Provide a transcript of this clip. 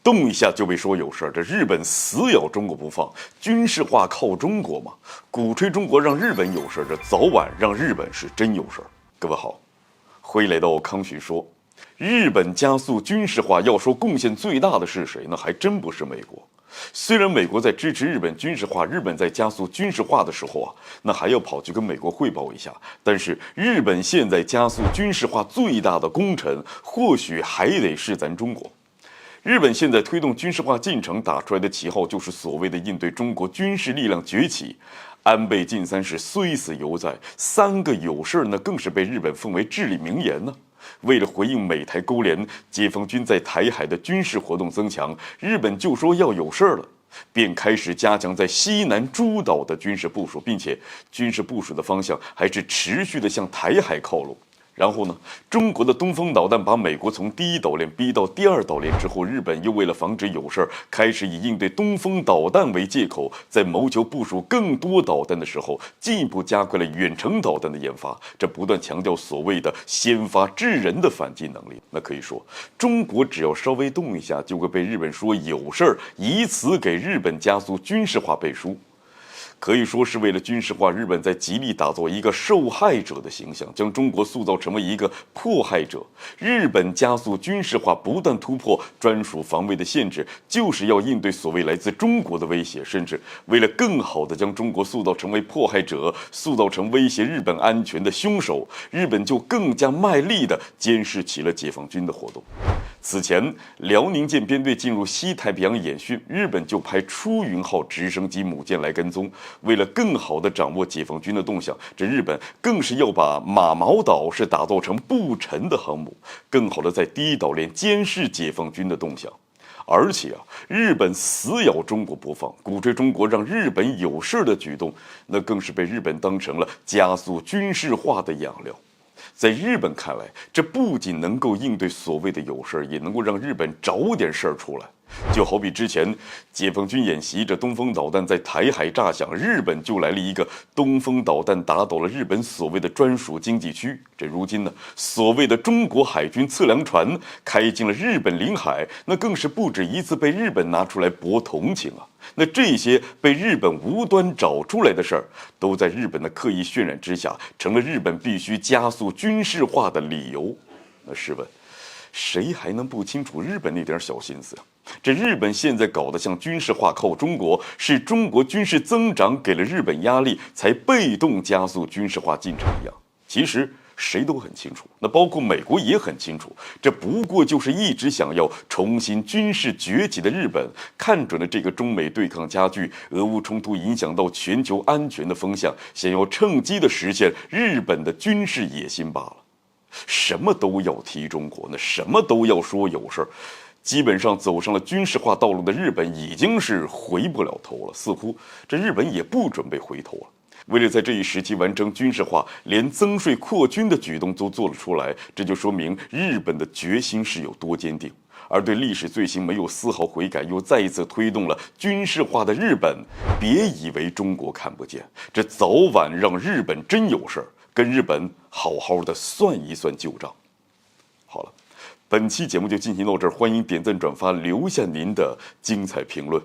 动一下就被说有事儿，这日本死咬中国不放，军事化靠中国嘛？鼓吹中国让日本有事儿，这早晚让日本是真有事儿。各位好，欢迎来到康徐说。日本加速军事化，要说贡献最大的是谁呢？还真不是美国。虽然美国在支持日本军事化，日本在加速军事化的时候啊，那还要跑去跟美国汇报一下。但是日本现在加速军事化最大的功臣，或许还得是咱中国。日本现在推动军事化进程打出来的旗号，就是所谓的应对中国军事力量崛起。安倍晋三是虽死犹在，三个有事呢，更是被日本奉为至理名言呢。为了回应美台勾连，解放军在台海的军事活动增强，日本就说要有事了，便开始加强在西南诸岛的军事部署，并且军事部署的方向还是持续的向台海靠拢。然后呢，中国的东风导弹把美国从第一岛链逼到第二岛链之后，日本又为了防止有事儿，开始以应对东风导弹为借口，在谋求部署更多导弹的时候，进一步加快了远程导弹的研发，这不断强调所谓的先发制人的反击能力。那可以说，中国只要稍微动一下，就会被日本说有事儿，以此给日本加速军事化背书。可以说是为了军事化，日本在极力打造一个受害者的形象，将中国塑造成为一个迫害者。日本加速军事化，不断突破专属防卫的限制，就是要应对所谓来自中国的威胁，甚至为了更好地将中国塑造成为迫害者，塑造成威胁日本安全的凶手，日本就更加卖力地监视起了解放军的活动。此前，辽宁舰编队进入西太平洋演训，日本就派出云号直升机母舰来跟踪。为了更好地掌握解放军的动向，这日本更是要把马毛岛是打造成不沉的航母，更好地在第一岛链监视解放军的动向。而且啊，日本死咬中国不放，鼓吹中国让日本有事的举动，那更是被日本当成了加速军事化的养料。在日本看来，这不仅能够应对所谓的有事，也能够让日本找点事儿出来。就好比之前解放军演习，这东风导弹在台海炸响，日本就来了一个东风导弹打倒了日本所谓的专属经济区。这如今呢，所谓的中国海军测量船开进了日本领海，那更是不止一次被日本拿出来博同情啊。那这些被日本无端找出来的事儿，都在日本的刻意渲染之下，成了日本必须加速军事化的理由。那试问，谁还能不清楚日本那点小心思呀？这日本现在搞得像军事化靠中国，是中国军事增长给了日本压力，才被动加速军事化进程一样。其实谁都很清楚，那包括美国也很清楚，这不过就是一直想要重新军事崛起的日本，看准了这个中美对抗加剧、俄乌冲突影响到全球安全的风向，想要趁机的实现日本的军事野心罢了。什么都要提中国，那什么都要说有事儿。基本上走上了军事化道路的日本已经是回不了头了，似乎这日本也不准备回头了。为了在这一时期完成军事化，连增税扩军的举动都做了出来，这就说明日本的决心是有多坚定。而对历史罪行没有丝毫悔改，又再一次推动了军事化的日本，别以为中国看不见，这早晚让日本真有事儿，跟日本好好的算一算旧账。好了，本期节目就进行到这儿，欢迎点赞转发，留下您的精彩评论。